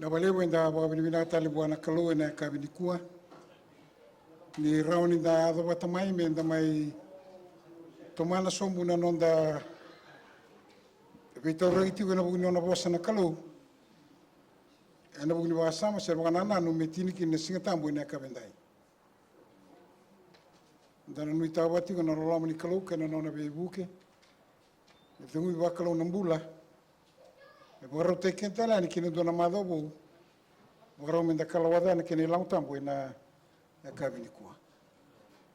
Na walewa inda wabinibina talibu na kalu na kabinikua ni rauni da adho watamai me inda mai tomana sombu na nonda vitauragi tiu na bugni ona bosa na kalu na bugni wasama ser wana no metiniki na singatambu na kabendai dana nui tawati na rolama ni kalu kana nona bebuke tungu wa kalu nambula Waro te kentala ni kini dona madobu. Waro menda kalawada ni kini lang tambo na kabini kuwa.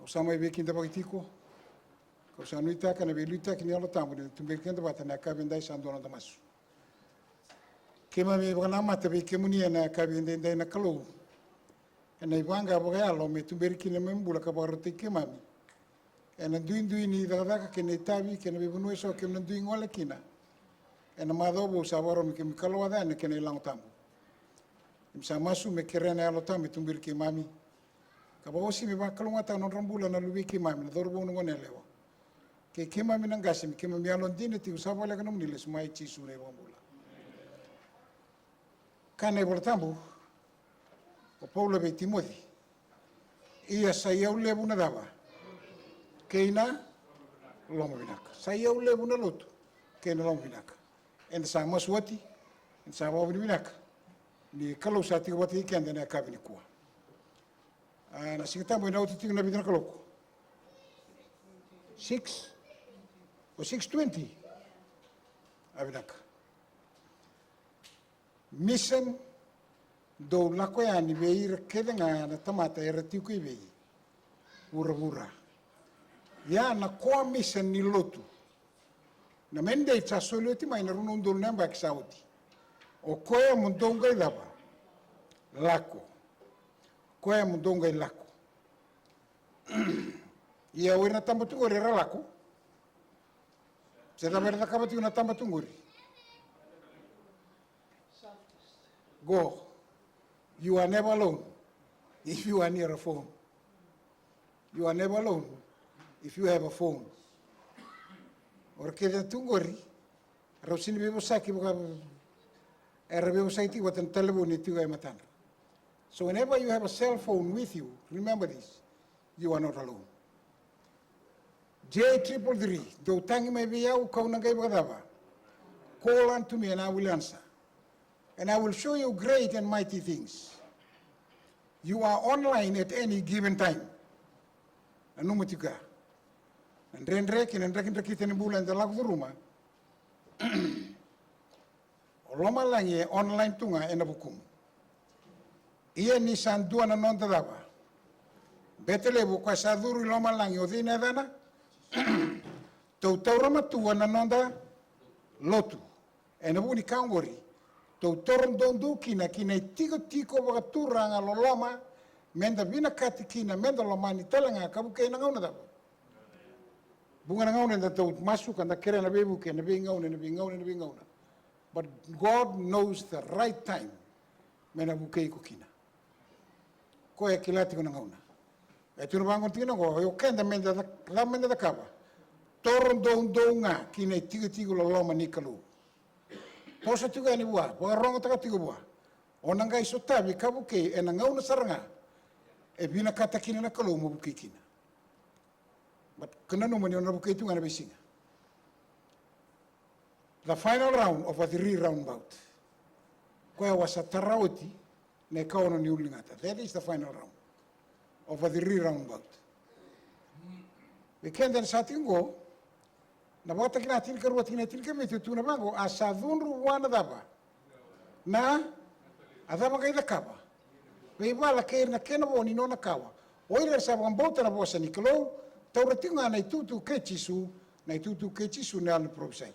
Usama ibe kinda bakitiko. Kausa nuita kana be luita kini alo tambo ni tumbe kenda bata na kabini dai sandona damasu. Kema me bana mata be kemuni na kabini dai na kalu. Na ibanga boga alo me tumbe kini membula ka waro te kema mi. Na duin ni daga kini tabi kini be bunu so kini duin wala kina. Ena madobo sabaro mi kemikalo wada ne kene lang tambo. Imsa masu me kerene alo tambo tumbir ke mami. Kabaosi me ba kalunga ta non rambula na lubi ke mami na dorbo no lewa. Ke mami nang gasim ke mami alon dine ti usaba le kanum niles mai chi sure rambula. Kane bol tambo. O Paulo be Timothy. Ia sayau le buna dava. Keina lomo binaka. Sayau le buna lotu. Keina lomo binaka. En sa maswati en sa wa binaka ni kalau sa ti wati kende na kabini kuwa na singata mo na uti na bidana kaloko 6 o 6:20 abinaka mission do la ko ya ni beir kedenga na tamata era ti ku be ura ya na ko mission ni lotu na mende tsa soloti mai na runo ndol namba kisauti o koe mundonga ilaba lako koe mundonga ilako ia wena tambatu ore lako se da merda kabati una tambatu ngori go you are never alone if you are near a phone you are never alone if you have a phone Porque da tungori, rosini bebo saki boka era bebo saki watan telephone itu ay matan. So whenever you have a cell phone with you, remember this, you are not alone. J333, do tangi may be yau kau nangai bagdava. Call unto me and I will answer. And I will show you great and mighty things. You are online at any given time. Anumatiga. En reken kita ni bulan dalam rumah. Lama lagi online tunga ena bukum. Ia ni sandua na nonta dava. Betele buka saduru lama lagi odina dana. Tau rama tua na nonta lotu. Ena buni kangori. Tau toron dondu kina tiko baka turanga lolama. Menda bina kati kina menda lomani talanga kabuke ina ngauna dava. Bunga na ngauna da tau masuk anda kere na bebu ke na be ngauna. But God knows the right time mena buke ko kina. Ko e kilati ko na ngauna. E tunu bangon tina ko yo kenda menda da kaba. Toron donga kina tigo loloma ni kalu. Posa tuga ni bua, bua rongo taka tigo bua. Ona ngai sotabi kabuke e na ngauna saranga. E bina kata kina na kalu mo buke kina. But kena no mani ona buke itu ngana besinga. The final round of a 3 round bout. Koe wasa tarawati ne kaona ni ulingata. That is the final round of a 3 round bout. We can then satingo na bota kina tilka ruat kina tilka metu tu na bango asadunru wana daba. Na adaba kai dakaba. We bala kai na kena boni no na kawa. Oira sa bota na bosa ni kalo tauratinga na tutu kechisu na al profesai.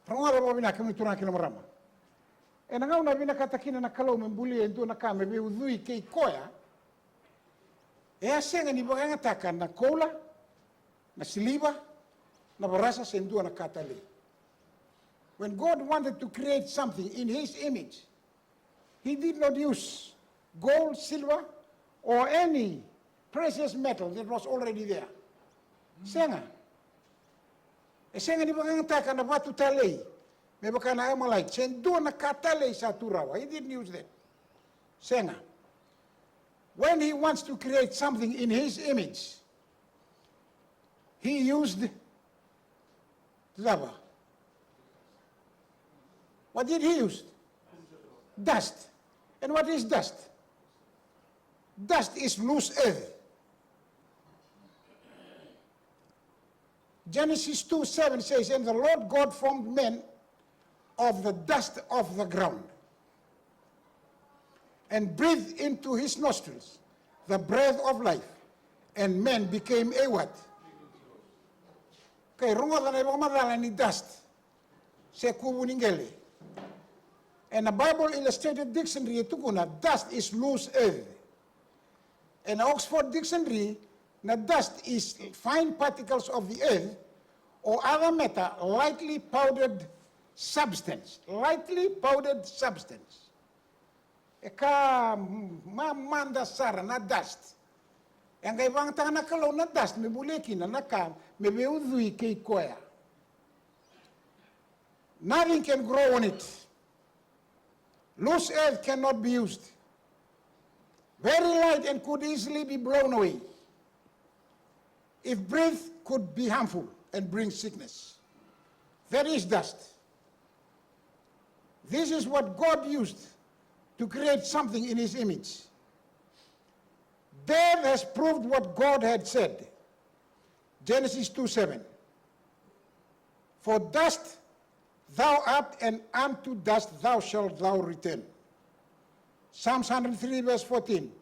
Prangoa ba bina kami turang kina marama. E na ngauna bina katakina na kalau membuli entu na kame be udhui kei koya. E asenga ni baganga taka na kola, na siliba, na barasa sendu na katale. When God wanted to create something in His image, He did not use gold, silver, or any precious metal that was already there. Senga. E senga ni baganga taka na batu talei. Me bakana ay malay. Sendo na katale sa turawa. He didn't use that. Senga. When he wants to create something in his image, he used lava. What did he use? Dust. And what is dust? Dust is loose earth. Genesis 2:7 says, and the Lord God formed man of the dust of the ground and breathed into his nostrils the breath of life, and man became a what? Okay, rungo na ibang madala ni dust. Se kubu ningele. And the Bible Illustrated Dictionary tukuna dust is loose earth. And Oxford Dictionary, na dust is fine particles of the earth or other matter, lightly powdered substance. Lightly powdered substance. Eka manda sara na dust. Yang kay bang tanga nakalaw na dust, may buleki na nakam, may beudhui kay koya. Nothing can grow on it. Loose earth cannot be used. Very light and could easily be blown away. If breath could be harmful and bring sickness. That is dust. This is what God used to create something in his image. Death has proved what God had said. Genesis 2:7. For dust thou art, and unto dust thou shalt thou return. Psalms 103 verse 14.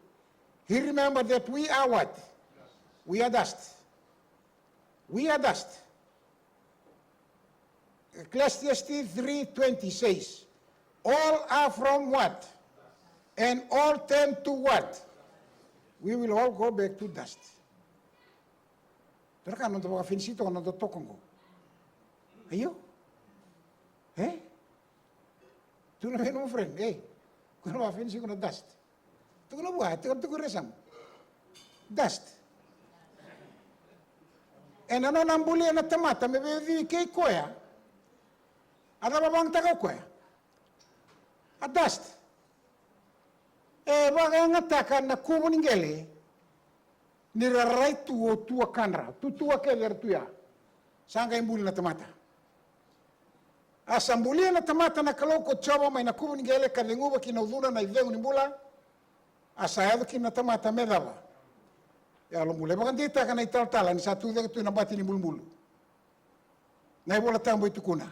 He remembered that we are what? We are dust. We are dust. Ecclesiastes 3:20 says, all are from what? And all tend to what? We will all go back to dust. Terka non toka finisito non to tokongo. Ayo? Eh? Tu na no friend, eh? Kuno va finisito na dust. Tu no buat, tu resam. Dust. En ano nambuli na tamata me bevi kay koya. Ada babang taka koya. A dust. Baga nga taka na kubo ningele. Niraray tuo tua kanra. Tutua keler tuya. Sanga imbuli na tamata. Asambuli na tamata na kaloko chaba may na kubo ningele kadenguba kinauduna na ivego nimbula. Asayado kina tamata medaba. Ya lo mule bagan dita kana ital-tala ni satu dega tu nabati ni mulmulu. Nai bola tambo itu kuna.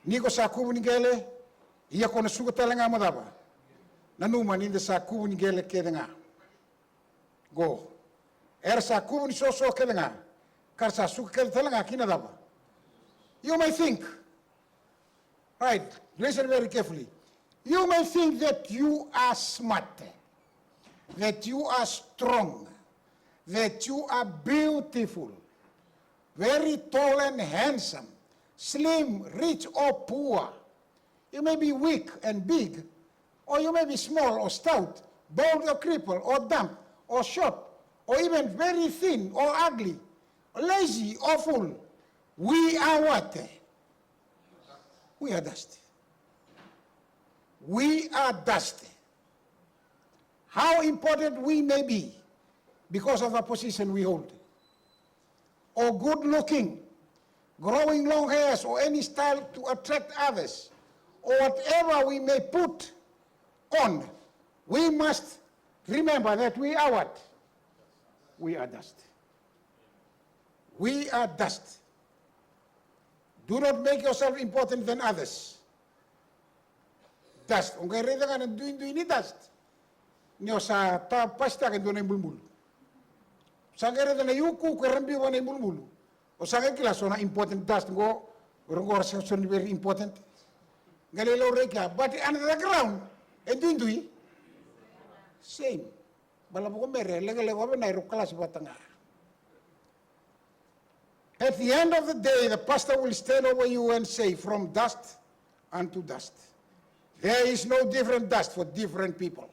Niko sa kubo ningele iya kona suga talanga madaba. Nanuma ninda sa kubo ningele kedenga. Go. Sa kubo ni so kedenga. Kar sa suga kede talanga kina daba. You may think, right, listen very carefully. You may think that you are smart, that you are strong, that you are beautiful, very tall and handsome, slim, rich or poor. You may be weak and big, or you may be small or stout, bald or crippled, or dumb, or short, or even very thin or ugly, lazy or full. We are what? We are dust. We are dust. How important we may be because of the position we hold, or good looking, growing long hairs, or any style to attract others, or whatever we may put on, we must remember that we are what? We are dust. We are dust. Do not make yourself important than others. Dust. Ung kaya reda ka ng duin-duin ni dust. Niyo sa pasta ka doon ay bulbul. Sa kaya reda na yuku ka rambi wa na bulbul. O sa kaya kilaso na important dust go, urong ko sa very important. Galilo reka, but under the ground, and duin-duin, same. Bala mo ko mere, lega-lega ba na irukala sa batanga. At the end of the day, the pastor will stand over you and say, from dust unto dust. There is no different dust for different people.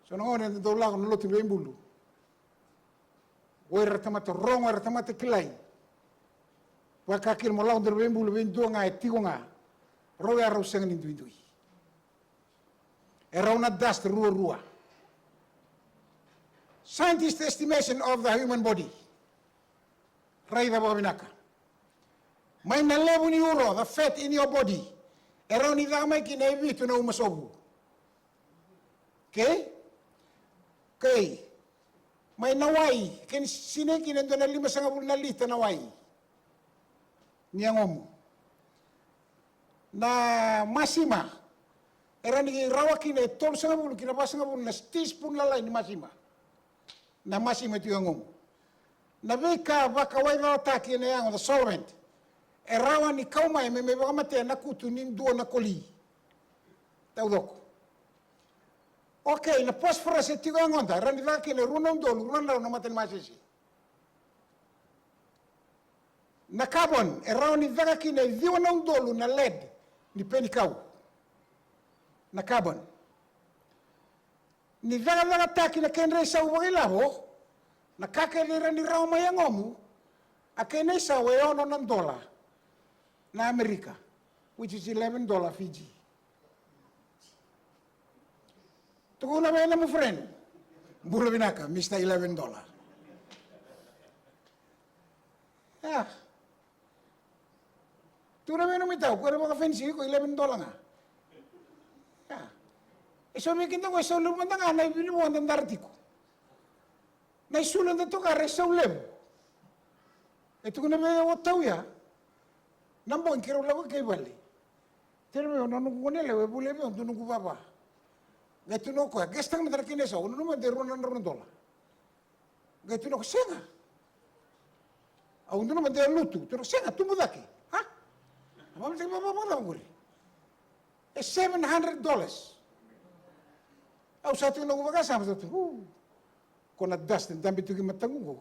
So no one do la no lotu bulu. Oira tamata rong oira tamata kilai. Wakakil mo lang der bembul bentua nga etigo nga. Roya ro sengan indui. Era una dust rua. Scientist estimation of the human body. Raida babinaka. May na €11 the fat in your body. Era ni damay kinaibi to na umasobu. Okay? Okay. May nawai. Ken sinekin ando na 5 lita nawai. Niyangomu. Na masima. Era ni rawakin e tol sangabul kinabasangabul na teaspoon lalai ni masima. Na masima tu yangomu. Na beka bakawai na ataki na yango the solvent. E rawa ni kaumai me baka mate na kutu ninduo na koli. Taudoko. Okay, na phosphorus e tigo yangonda. Rani laki na runong dolu, runong na maten masisi. Na carbon, e rawa ni daga ki na diwanong dolu na lead. Ni penikau. Na carbon. Ni daga taki na kenre sa uwagilabo. Na kakelira ni rawa mayangomu. A kenre sa weono ng $1 na Amerika. Which is $11 Fiji. Tukuna ba na mo friend? Bula binaka, Mr. $11. Yeah. Tukuna ba na mo itaw? Kung ano fancy ko, $11 nga. Yeah. E so may kinta ko, sa lumanda nga, naibili mo ang darati ko. Naisulan na ito ka, resa ulem. E tukuna ba na wataw ya? Nambong kiro lawa kay bali. Tero mo, nanong kunele, webule mo, tunong kubaba. Gaito no ko, gestang na kinesa, uno naman de $1. Gaito no ko, senga. Uno naman de lutu, pero senga, tumudaki. Ha? Amam sa bababa na nguri. $700. Au sa tu no kubaga sa sa tu. Kona dust dambi tu ki matangu.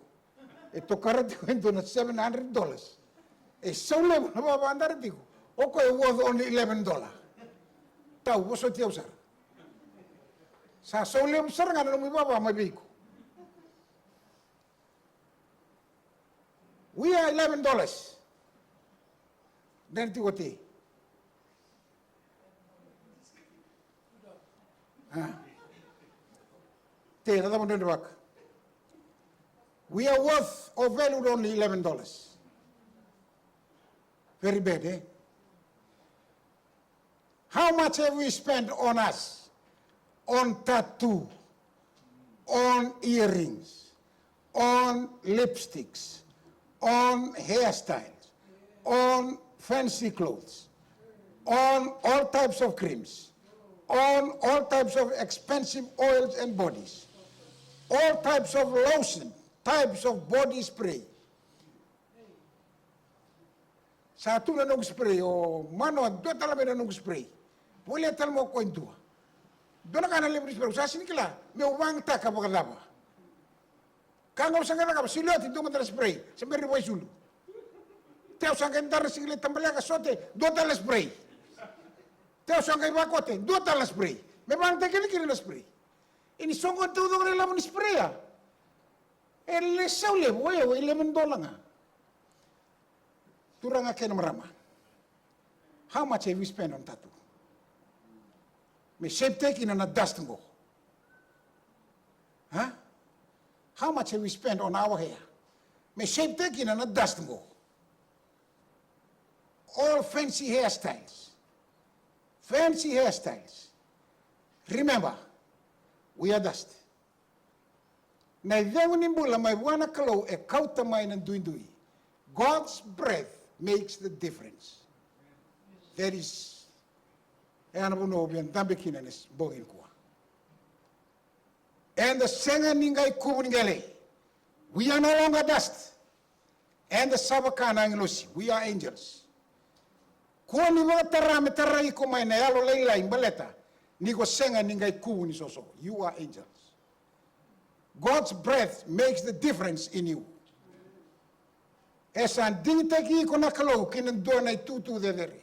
Ito karate ko ito na $700. So level na baba andar digo. Okay, worth only $11. Tau, boso tiyaw sar. Sa solim sar nga na baba mabiko. We are $11. Then ti. Te na mo den bak. We are worth or valued only $11. Very bad, eh? How much have we spent on us? On tattoo, on earrings, on lipsticks, on hairstyles, on fancy clothes, on all types of creams, on all types of expensive oils and bodies, all types of lotion, types of body spray. Sa tu na nung spray, o mano, doon talaga na nung spray. Wala tal mo ko ito. Doon na ka na libre spray. Sa sinikila, may uwang taka pa kadaba. Kang usang ka na ka, silot, ito mo tala spray. Sa may riway sulu. Teo sang kayo tala sikilit tambala ka sote, doon tala spray. Teo sang kayo bakote, doon tala spray. May bang takilikili na spray. Inisongkot ito doon nila mo ni spray, ah. Lesaw lebo, $11 nga. Turang akin marama. How much have we spent on tattoo? May shape taking na dust ngo. Huh? How much have we spent on our hair? May shape taking na dust ngo. All fancy hairstyles. Fancy hairstyles. Remember, we are dust. Na ideng nimbula may buwana kalo e kauta may ng duindui. God's breath makes the difference. That is, ano po nobian, dambi kinanis, bogin kuwa. And the senga ningay kubuningale, we are no longer dust. And the sabakana nglosi, we are angels. Kuwa ni mga taray ko may nayalo laylay, baleta, ni ko senga ningay kubuni soso, you are angels. God's breath makes the difference in you. Esan dingitagi ko nakalo kinandua na itutu dedere.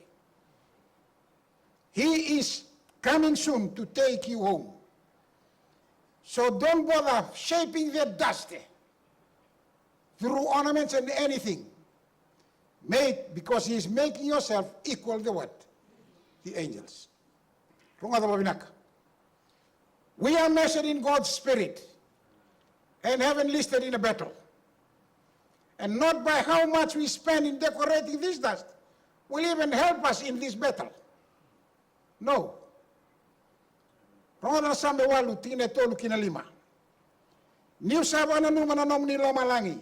He is coming soon to take you home. So don't bother shaping the dust through ornaments and anything. Made because he is making yourself equal to what? The angels. We are measured in God's spirit and haven't listed in a battle. And not by how much we spend in decorating this dust will even help us in this battle. No. Ronga sambe walu tine tolu kina lima. Niu sabana numa na nom ni loma langi.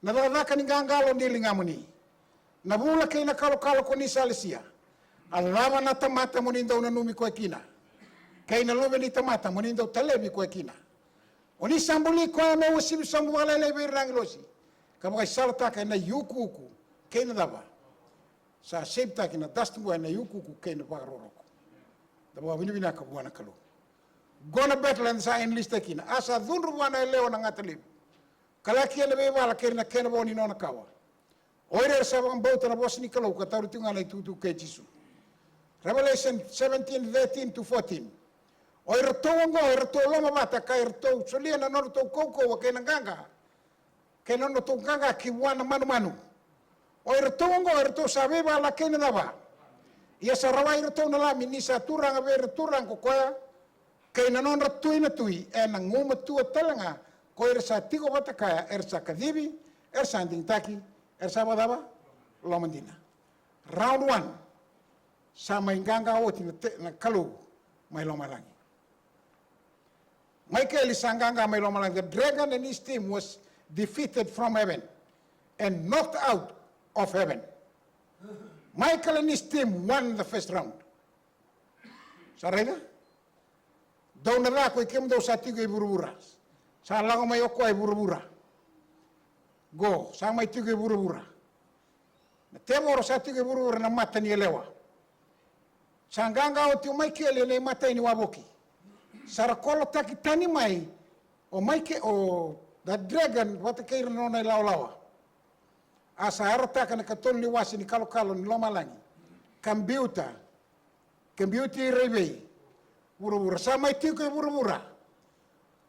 Na dadaka ni gangalo ni lingamuni. Na bula kina kalo ko ni salisia. Alava na tamata munindo na numi ko kina. Kaina lobe ni tamata munindo talebi ko kina. Oni sambuli ko me usibi sambu wala lebe rangilosi. Kama salta ka na yukuku kaina daba. Sa septa kina dastu na yukuku kaina paroroko. Daba binibina ka buana kalu. Gona betland sa enlista kina. Asa dhunru buana leo na ngatalib. Kala kia lebe wala kena kena boni nona kawa. Oire sabang bauta na bos ni kalau ka tarutunga na tutu ke Jisu. Revelation 17:13 to 14. Oire tongo oire to loma bata ka oire to solia na nono to koko wa kena ganga. Kena no to ganga ki wana manu. Oire tongo oire to sabe bala kena daba. Ia sarawa oire to na lami ni sa turang ave turang ko koya. Kena non ratui na tui e na nguma tua talanga ko ersa tigo batakaya ersa kadibi ersa anding taki ersa badaba lomandina. Round 1 sa mainganga oti na kalu may lomalangi. Michael isanganga may lomalangi. The dragon and his team was defeated from heaven and knocked out of heaven. Michael and his team won the first round. Sarega? Daw na rako ikem daw sa tigo iburu-bura. Sa lango may oko ay buru-bura. Go, sa may tigo iburu-bura. Na temoro sa tigo iburu-bura na mata ni elewa. Sa nganga o tiyo may kieli na mata ni waboki. Sa rakolo taki tani may o may ke o the dragon wata kairo no na lawa. Asa harata ka na katol liwasi ni kalo-kalo ni lomalangi. Kambiuta rebe. Buru-bura. Sama itigo ko buru-bura.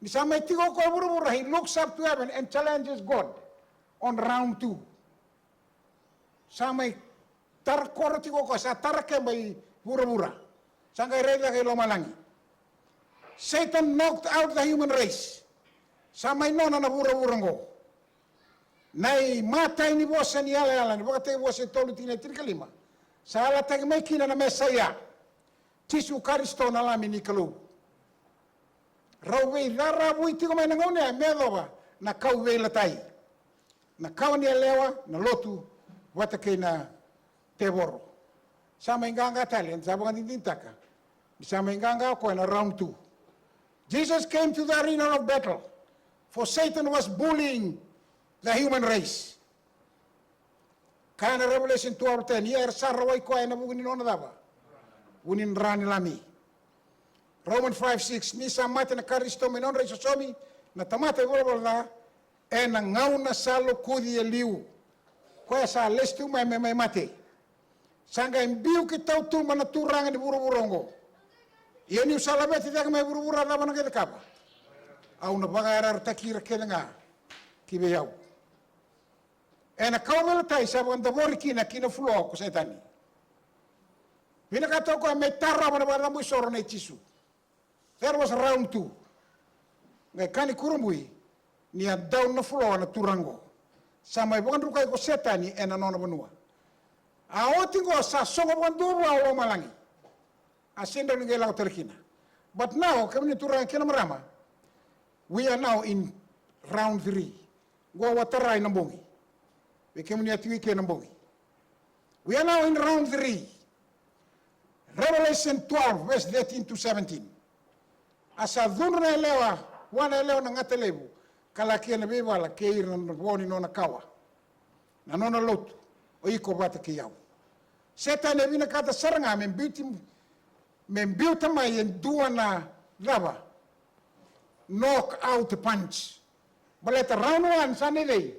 Ni sama itigo ko buru-bura. He looks up to heaven and challenges God on round 2. Sama tarakoro tigo ko sa tarake may buru-bura. Sangay reda kay lomalangi. Satan knocked out the human race. Sama nona na buru-bura ngo. Nay matay ni bosa ni ala ni bakatay bosa tolu tinatir kalima. Sa ala tag may kina na mesaya. Tisu karisto na lami ni kalu. Rawe dara bui tigo may nangone medoba na kauwe latai. Na kau ni lewa na lotu wata kay na teboro. Sama inganga talent sa mga tintaka. Sama inganga ko na round 2. Jesus came to the arena of battle for Satan was bullying the human race. Kana Revelation 12:10 yer sarway ko ay nabugunin ona daba. Unin rani lami. Roman 5:6 ni sa mata na karisto menon rei sosomi na tamata volol na e na ngau na salo kudi liu. Ko sa lestu mai mate. Sanga imbiu ki tau tu mana turanga di buru-burongo. Ia ni salabeti tak mai buru-bura na bana ke kapa. Au na bagara takira ke nga ki be yau. E na kawela tai sa banda borikina kina fulo ko setani. Bina kato ko may tarra mana bana mo soro na Jisu. There was round 2. Ngai kani kurumui ni down na floor na turango. Sa may bukan rukai ko setani ena nona banua. A otingo sa songo bandu wa malangi. Asenda ni gelau terkina. But now kami ni turang kina marama. We are now in round 3. Gua watarai nambongi. We kami ni atiwi ke nambongi. We are now in round 3. Revelation 12, verse 13 to 17. Asa dhunra elewa, wana elewa na ngatelebu, kalakia na beba la keir na woni nona kawa. Na nona lotu, o iko bata ki yau. Seta ne vina kata saranga, membiuta mai en dua na lava. Knock out punch. Baleta round 1 sani dei.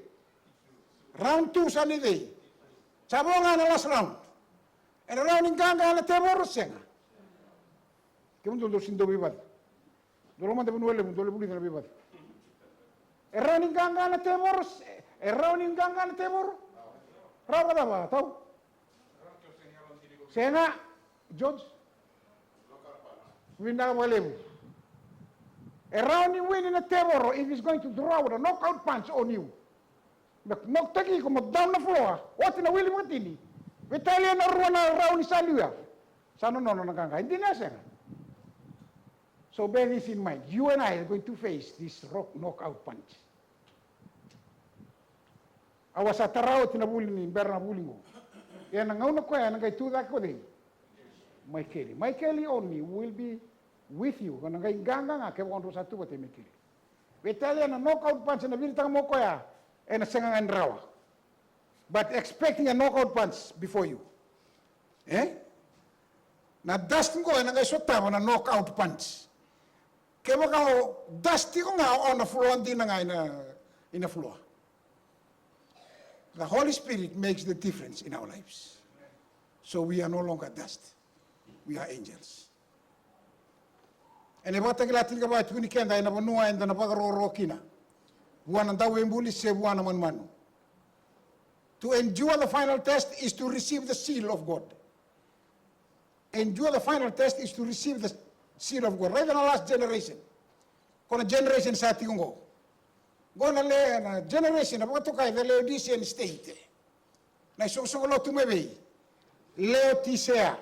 Round 2 sani dei. Sabonga na last round. En around in ganga na teboro senga. Kemu dolo sindo bibad. Dolo mande bunuele dolo buli na bibad. Around in ganga na teboro. Around in ganga na teboro. Rawa dava, tau? Senga, George? Winna walevu. Around you winning a terror if he's going to draw with a knockout punch on you. Knock taki come down the floor. What in a willy matini? Italian or one around Saluya. Sano no nakanga. Hindi na senga. So bear this in mind. You and I are going to face this knockout punch. Awas atarao tinabuli ni berna bulingo. Yan ang una ko yan ngay tuda ko din. Michael only will be with you. Kung ngay ganga nga kaya kung sa tuwa tayo Michael. Italian na knockout punch na binitang mo ko ya ay nasangang rawa. But expecting a knockout punch before you. Na dust ko ay ngay sotama na knockout punch. Kaya baka dusty ko nga on the floor hindi na nga in the floor. The Holy Spirit makes the difference in our lives. So we are no longer dust. We are angels. And about the Latin about Tunikenda and Abanua and the Navagaro Rokina. One and Dawembuli se one manu. To endure the final test is to receive the seal of God. Endure the final test is to receive the seal of God. Right in the last generation. Kona generation sa tingo. Gona le na generation about to kai the Laodicean state. Na sosolo tumebe. Laodicea.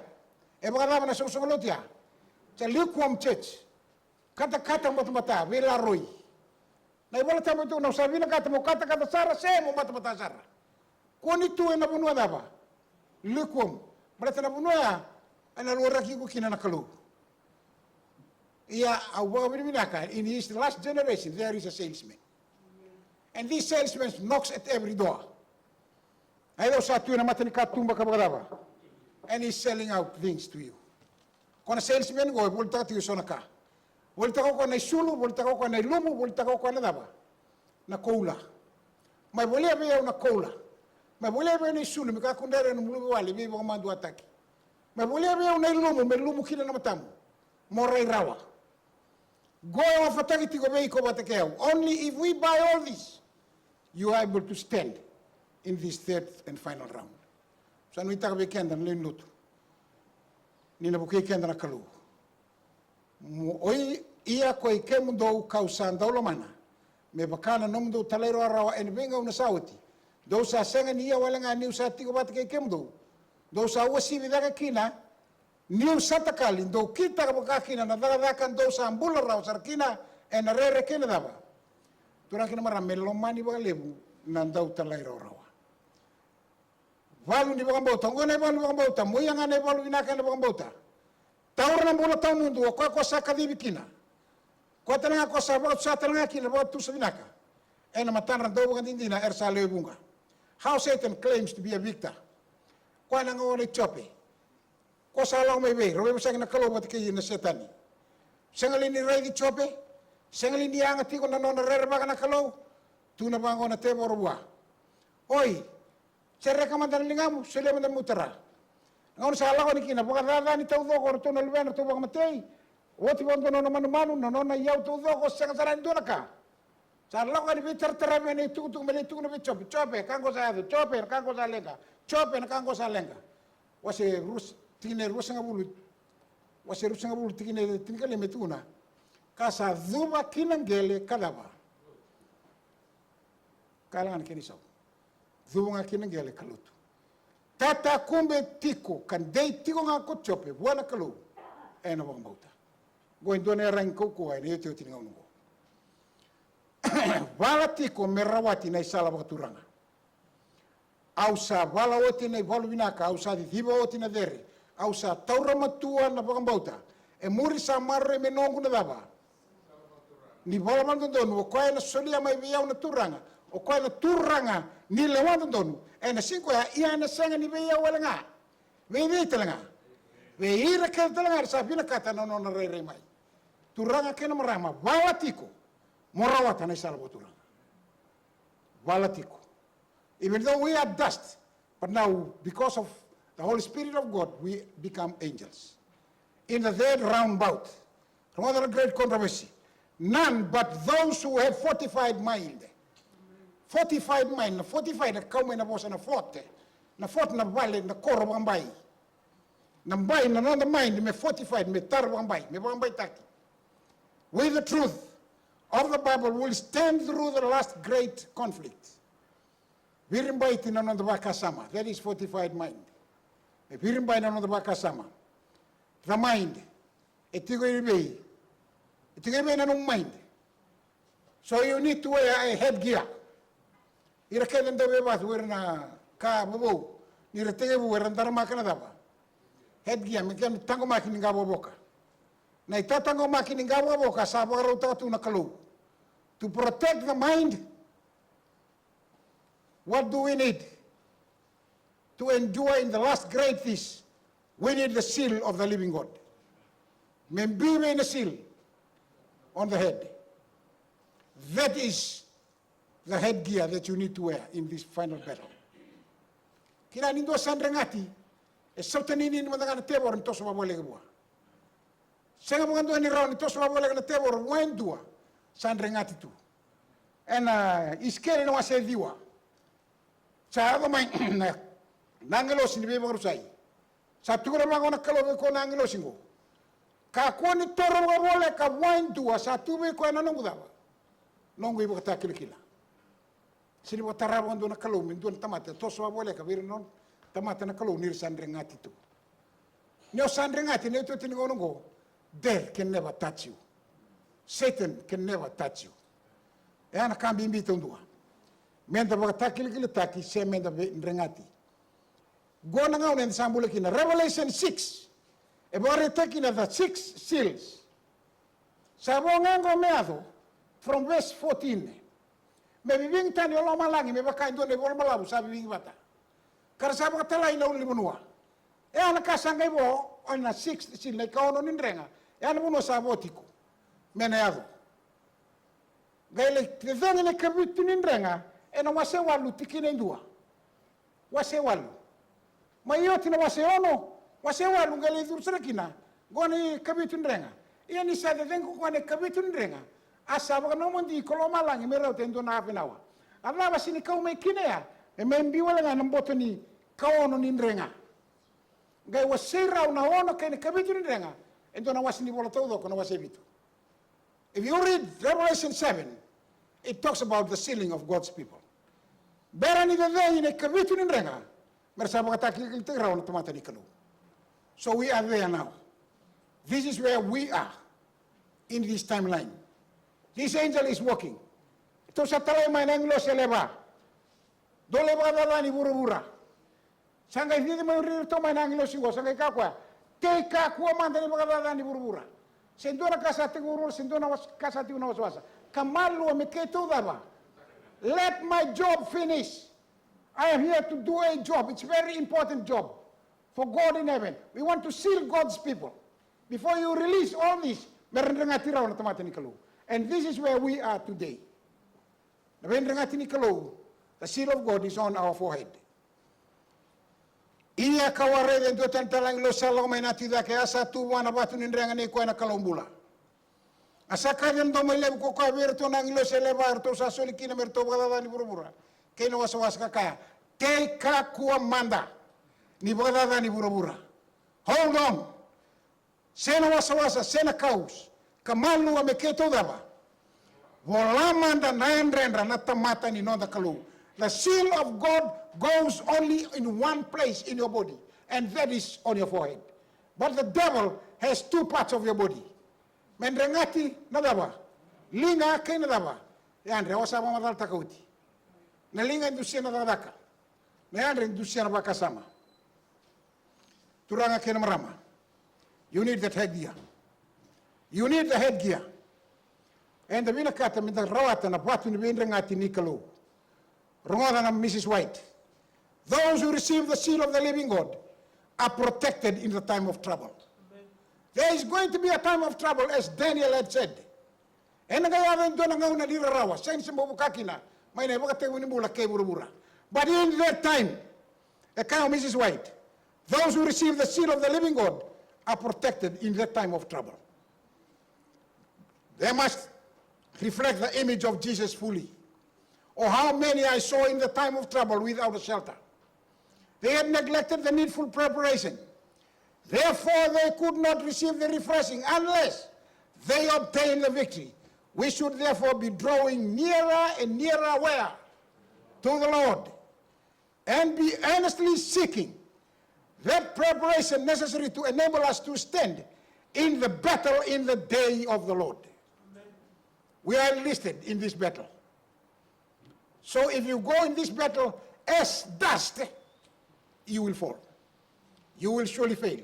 E baka na sosolo tia. Sa lukewarm church. Kata mata vela roi. Na ibola tamo tu na sabi na kata sara se mo mata sara. Koni tu na bunua daba. Lukewarm. Berarti na bunua ana luar ki ko kina na kalu. Ia awa binaka in his last generation there is a salesman. And this salesman knocks at every door. Ayaw sa tuwa na matani katumba kabagaba. And he's selling out things to you. Kung salesman go, bulta tiyo so naka. Bulta ko na isulu, bulta ko na ilumu, bulta ko na daba. Na koula. May boleh ba na koula. May boleh ba na isulu, mika kundere na mulu wali, may mga mandu ataki. May boleh ba na ilumu, may ilumu kila na matamu. Moray rawa. Go off ataki tigo ba iko batakeo. Only if we buy all this, you are able to stand in this third and final round. So we talk about kenda na lutu. Ni na bukai kenda na kalu. Oi ia ko ke mundo kausan daulo mana. Me bakana no mundo talero arawa en venga una sauti. Do sa senga ni wala nga niu sa tigo bat ke mundo. Do sa wasi vidaka kina niu satakali do kita ka bakakina na daga kan do sa ambula raw sarkina en rere kina daba. Turang kina mara melomani ba lebu nandau talero rawa. Walu ni bakang bauta, ngone walu bakang bauta, moyang ane walu inaka na bakang bauta. Taur na bola tau mundu, ko sa kadibikina. Ko tananga ko sa bakang sa tananga kina bakang tu sa inaka. Ena matan rando bakang tindina ersa leubunga. How Satan claims to be a victor. Ko na ngone chope. Ko sa lang may be, robe sa na kalobat kay na setani. Sengali ni rai di chope, sengali ni angati ko na no na rerba na kalo. Tu na bango na te borwa. Oi, Sere kamandan lingamu, sele mandan mutara. Ngayon sa ala ko ni kina, baka rada ni tau doko, rato na luwen, rato baka matay. Wati bondo no manu-manu, no na yaw tau doko, sa kasaran doon ka. Sa ala ko ni bitar tarame ni tukutuk, mali tukuk na bichope, chope, kango sa ado, chope, kango sa lenga, chope, na kango sa lenga. Wasi rus, tingin rus nga bulut, wasi rus nga bulut, tingin kali metuna. Kasa dhuba kinanggele kadaba. Kalangan kinisaw. Dhuba nga kinanggele kaluto. Tata kumbe tiko, kan day tiko nga ko chope, buwana kalu, na bang bauta. Goin doon ay rang kukuha, na ito tinangaw nungo. Wala tiko merawati na isala bakaturanga. Ausa wala oti na ibalu binaka, ausa dihiba oti na dere, ausa taura matua na bang bauta. Muri sa marre menongo na daba. Ni bala man doon, o kaya na solia may biyaw na turanga, o kaya na turanga, ni lewan doon, na singko ya, iya na sanga ni biyaw wala nga. May talaga. May ira ka talaga, sabi na kata na na re-remay. Turanga kena marama, walatiko, morawata na isala bo turanga. Walatiko. Even though we are dust, but now, because of the Holy Spirit of God, we become angels. In the third roundabout, another great controversy, none but those who have fortified mind. Fortified mind, fortified na kau na bosa na forte. na fort na vale na koro bambai na mbai na nanda mind me fortified me tar bambai taki with the truth of the Bible will stand through the last great conflict. Virimbai tina nanda bakasama, that is fortified mind. Virimbai na nanda bakasama, the mind, itigo ibe na nung mind. So you need to wear a headgear. Irakedan dawe bat wear na ka bobo, niratege wear andar makana daba. Headgear, mekan tango makin ngabo boka. Na itatango makin ngabo boka sabaro tatu na kalu. To protect the mind, what do we need? To endure in the last great feast, we need the seal of the living God. Membibe in a seal on the head. That is the headgear that you need to wear in this final battle. Kina nindo sandrengati, e sautanini ni madanga na tebor nito sa mabole gabua. Senga mangando ni raw nito sa mabole na tebor wendua sandrengati tu. Ena iskele no ase diwa. Sa ado mai nangelo sinibe marusai. Sa tukura mangona kalo ko nangelo singo. Ka ko ni toro mabole ka wendua sa tube ko na nongudawa. Nongo ibo kata kila. Sini bo tarabo ndo na kalo min don tamata to so mabole ka vir non tamata na kalo nir sandrengati tu. No sandrengati ne to tingo nongo. Death can never touch you. Satan can never touch you. E ana kambi imbita undua. Menda baka takili taki se menda ndrengati. Gona ngau nenda sambule kina. Revelation 6. E bore tekina the 6 seals. Sabo ngango meado from verse 14. Me bibing tani olo malangi me baka indone bol malabu sabi bing bata. Kara sabo katala ina uli munua. E ana kasanga ibo ona 6 seal na ikaono nindrenga. E ana muno sabotiko. Meneado. Gaile tezanga ne kabitu nindrenga ena wase walu tikine ndua. Wase walu. Mayoti na wase ono, wase walu gaile dursara kina. Goni kabitu nindrenga. Ia ni sa dengo kone kabitu nindrenga. Asa baka no mondi koloma langi merau tendo na afinawa. Ala basini kau mai kinea. E membi wala nga namboto ni kaono nindrenga. Gai wase rau na ono kene kabitu nindrenga. Endo na wasini bola todo kono wase bitu. If you read Revelation 7, it talks about the sealing of God's people. Berani de in a kabitu nindrenga. Mersaba kataki kiltegra na tomata ni kalu. So we are there now. This is where we are in this timeline. This angel is walking. Ito sa talay may nanglo sa leba. Dole ba dadani bura-bura. Sangay hindi mo rito may nanglo sigo. Sangay kakwa. Kay kakwa man dali ba dadani bura-bura. Sendo na kasati guru, sendo na kasati una waswasa. Kamalu ameketo daba. Let my job finish. I am here to do a job. It's a very important job for God in heaven. We want to seal God's people. Before you release all this, and this is where we are today. The seal of God is on our forehead. Ia kaware den do tantalang lo salo may natida kaya sa tuwa na batu nindrenga ni ko na kalombula. Asa kanyan do may ko ka virto nang lo se levar to sa solikina merto bagada ni burubura. Kay no waswas ka kaya. Kay ka kuwa manda ni bagada ni burubura. Hold on. Sena wasawasa sena kaus. Kamalu ameketo daba. Wala manda na endrendra na tamata ni nonda kalu. The seal of God goes only in one place in your body, and that is on your forehead. But the devil has two parts of your body. Mendrengati nadaba, linga kay nadaba. Yandre, wasa mo madal takauti. Na linga indusia nadadaka. Na yandre indusia na bakasama. Turanga kay marama. You need that headgear. You need the headgear. And the vinakata minta rawata na patu ni bendrengati ni kalu. Rongoda na Mrs. White. Those who receive the seal of the living God are protected in the time of trouble. Amen. There is going to be a time of trouble, as Daniel had said. But in that time, account Mrs. White, those who receive the seal of the living God are protected in that time of trouble. They must reflect the image of Jesus fully. Or how many I saw in the time of trouble without a shelter. They had neglected the needful preparation. Therefore, they could not receive the refreshing unless they obtained the victory. We should therefore be drawing nearer and nearer where? To the Lord. And be earnestly seeking that preparation necessary to enable us to stand in the battle in the day of the Lord. Amen. We are enlisted in this battle. So if you go in this battle as dust, you will fall. You will surely fail.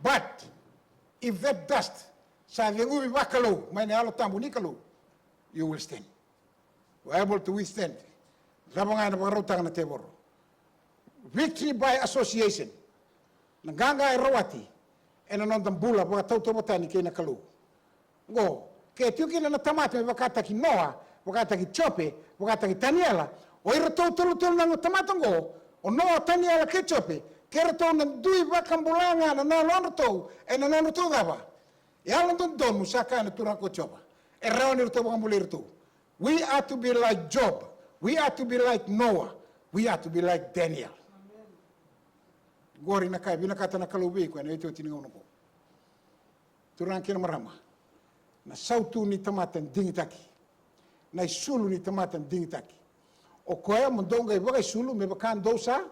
But if that dust, you will stand. You are able to withstand. Victory by association. Nanganga rawati. And another bula, but totobotani kena kalu. Go. Ketuki na tamate, wakata ki Noah, wakata ki Chope, wakata ki Taniela, or totolo na tamatango, or Noah Taniela ke Chope, Keraton and Dui Bakambulanga and Nalonato, and Ananoto Dava. Yalandon Don Musaka and Turanko Chopa, and Round. We are to be like Job. We are to be like Noah. We are to be like Daniel. Gori na kai binakata na kalubi ko na ito tiningon ko. Turan kina marama. Na sautu ni tamatan dingitaki. Na isulu ni tamatan dingitaki. O koya mondonga ibaga isulu me bakan dosa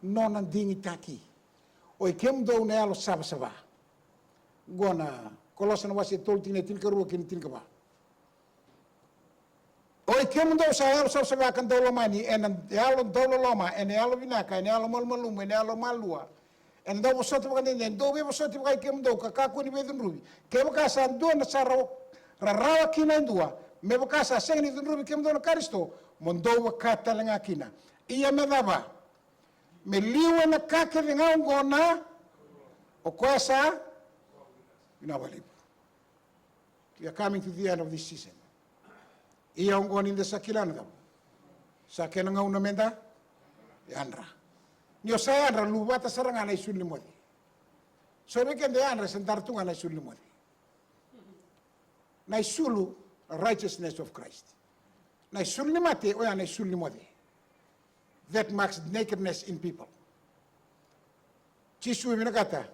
nonan dingitaki. O ikem do na alo saba. Gona kolosan wasi tolti ne tilkaru kini tilkaba. O ikem do sa alo saba kan dolo mani en alo dolo loma en alo vinaka en alo malmalum en alo malua. En do soti bakande en do be soti bakai ikem do kakaku ni bedun rubi. Ke bakasa do na saro rarawa kina ndua. Me bakasa sengi ni rubi ikem do na karisto mondo wakata lenga kina. Iya me daba. Me liwe na kake vinga ngona o kwasa inawalibu. We are coming to the end of this season. Iya ngoni in the sakilana daba. Sakena nga unamenda yandra. Nyo saya andra lubata saranga na isun limodi. So we can the andra sentartunga na isun limodi. Na isulu righteousness of Christ. Na isun limate oya na isun limodi. That marks nakedness in people. Chisu minakata,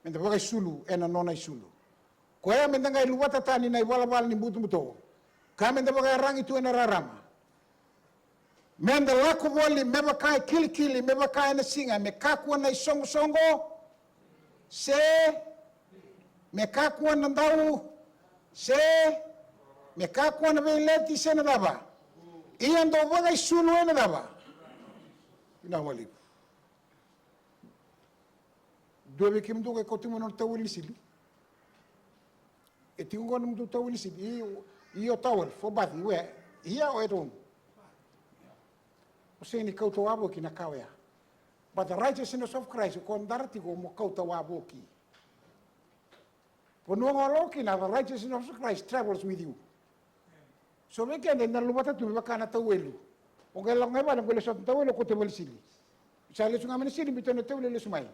menda bagai sulu ena nona isulu. Koya menda ngai luwata tani na iwala-wala ni butu-buto. Kami menda bagai rangi tu ena rarama. Menda laku wali mebakai kili-kili, mebakai na singa, mekakua na isongo-songo, se, mekakua na ndau, se, mekakua na veileti se na daba. Iyan do bagai sulu ena daba. Inawalibu. Dua kim do ko timo no tawili sili. E tingo no do tawili sili. Io tawel for bath we. Ia o eton. O se ni kauto wabo ki na kawea. But the righteousness of Christ ko ndarati ko mo kauto wabo ki. Pono ngolo ki na the righteousness of Christ travels with you. So we can na lumata tu bakana tawelu. O kaya lang ngayon, ang gulasot tawo, ko tewel sili. Sali sunga man sili, bito na tewel sumay.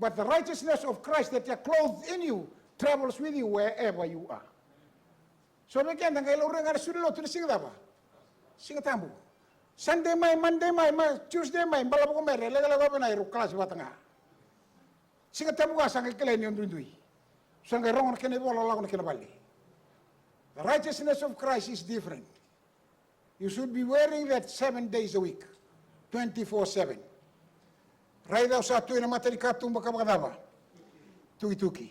But the righteousness of Christ that are clothed in you travels with you wherever you are. So we can ang ngayon orang ada sulo tu singa daba. Singa tambu. Sunday may, Monday may, Tuesday may, balap ko may, lega ko na iro kelas batanga. Singa tambu ka sang ikelen yon dundui. Sang rongon kene bola la ko kene bali. The righteousness of Christ is different. You should be wearing that 7 days a week, 24/7. Raida sa tu ina materi katumba kabagaba. Tuki.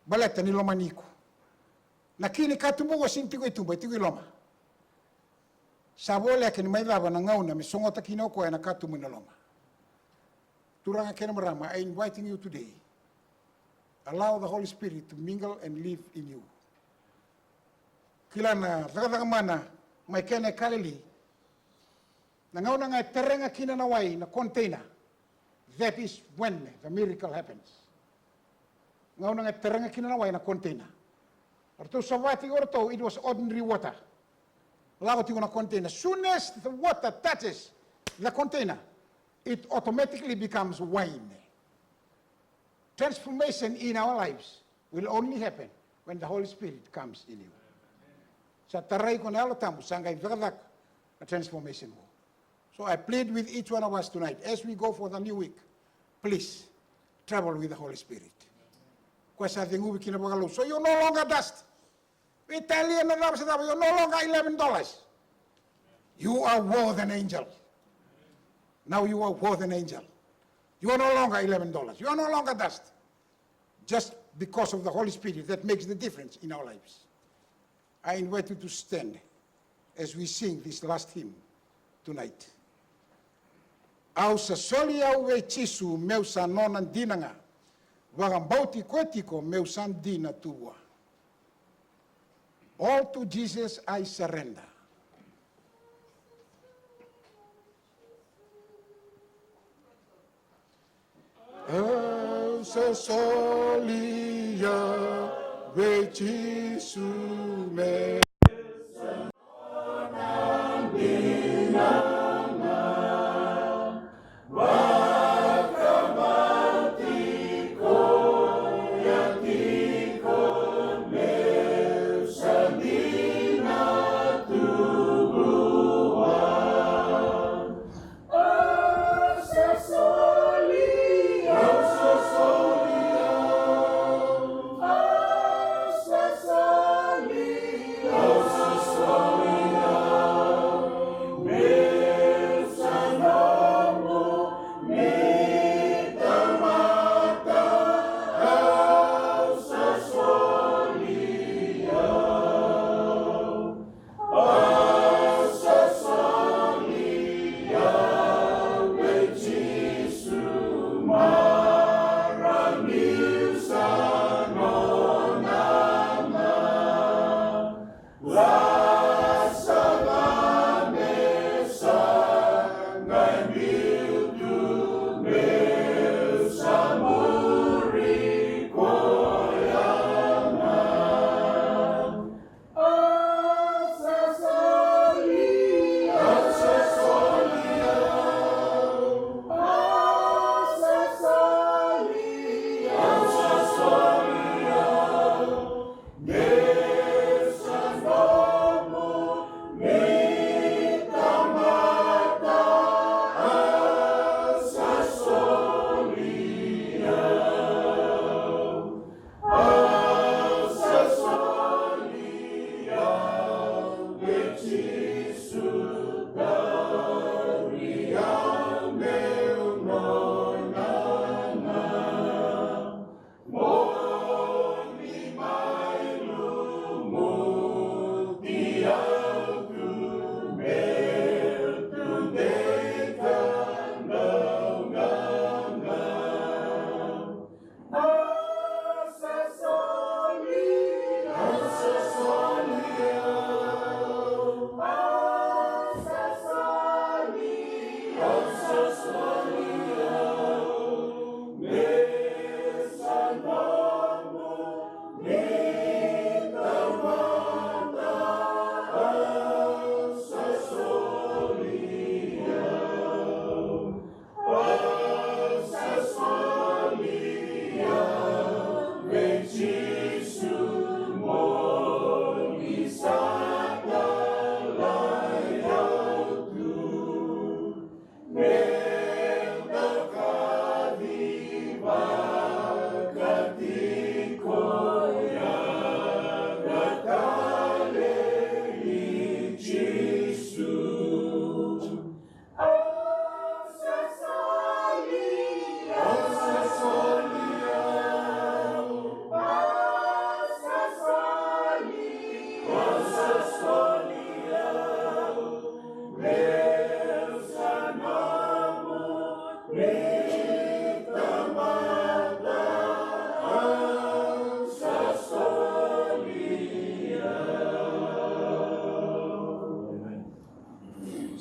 Baleta ni loma niku. Nakini katumba ko sinti ko itumba, tiki loma. Sabole kini mai daba na ngauna mi songota kino ko na katumba na loma. Turanga kena marama, I inviting you today. Allow the Holy Spirit to mingle and live in you. Kila na daga mana mai kene kalili na ngauna ngai terenga kina na wai na container. That is when the miracle happens. Ngauna ngai terenga kina na wai na container. Orto savati orto, it was ordinary water. Lago tigo na container. Soon as the water touches the container, it automatically becomes wine. Transformation in our lives will only happen when the Holy Spirit comes in you. Sa taray ko na alo tambo, sangay vagadak na transformation mo. So I plead with each one of us tonight, as we go for the new week, please travel with the Holy Spirit. So you're no longer dust. We tell you, you're no longer $11. You are worth an angel. Now you are worth an angel. You are no longer $11. You are no longer dust. Just because of the Holy Spirit that makes the difference in our lives. I invite you to stand as we sing this last hymn tonight. Au sa soli au e tisu meu sa nonan dinanga, wagambauti kwetiko meu san dina tuwa. All to Jesus I surrender. Au sa soli au e tisu meu sa nonan dinanga.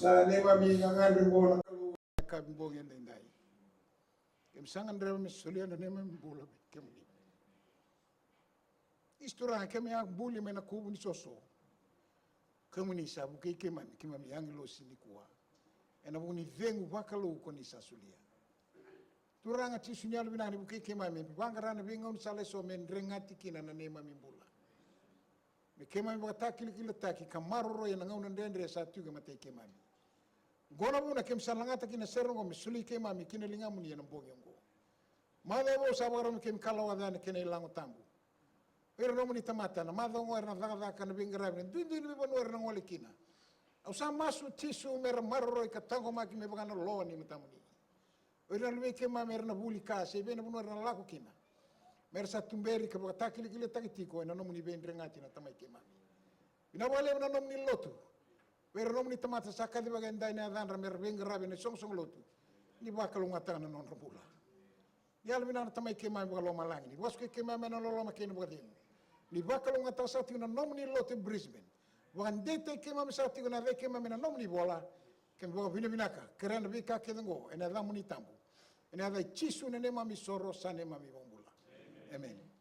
Sa newa mi ngangan rimbo na kalu kabimbo yan dai. Kem sangan rewa mi solian na nema mbola kem ni. Istura kem ya buli mena kubu ni soso. Kem ni sabu ke kemami angelo sini kuwa. Ena buni vengu wakalu ko ni sasulia. Turanga ti sunyal binani buke kemami bangarana bingon sale so men rengati kina na nema mi mbola. Me kemami bataki likila taki kamaroro ya ngauna ndendre sa tuga mate kemami. Gona buna kem salangata kina serongo misuli ke mami kina linga muni na bongi ngo. Mada bo sabara kem kalawa dana kina ilango tambu. Pero no muni tamata na mada ngo na daga kana bingra ben duin duin be no na ngole kina. Au sa masu tisu mer marro ka tango maki me bagana lo ni mitamuni. Ora lwe ke mami na bulika se be na no na lako kina. Mer sa tumberi ka bata kili kili takitiko na no muni be ndrengati na tamai ke mami. Ina wale na no muni lotu. Pero no muni tamata sakali baganda ina dan mer bingra ben song song lotu. Ni bakal ngata na non rabula. Yal mina tamai ke mami bagalo malangi ni waske ke mami na lo ma ke ni bagadin. Ni bakal ngata sa tiu na no muni lotu Brisbane. Bukan dete ke mami sa tiu na ve ke mami na no muni bola. Ke bo vina vinaka keren vika ke ngo ena da muni tambu. Ena da chisu ne mami soro sa ne mami bombula. Amen.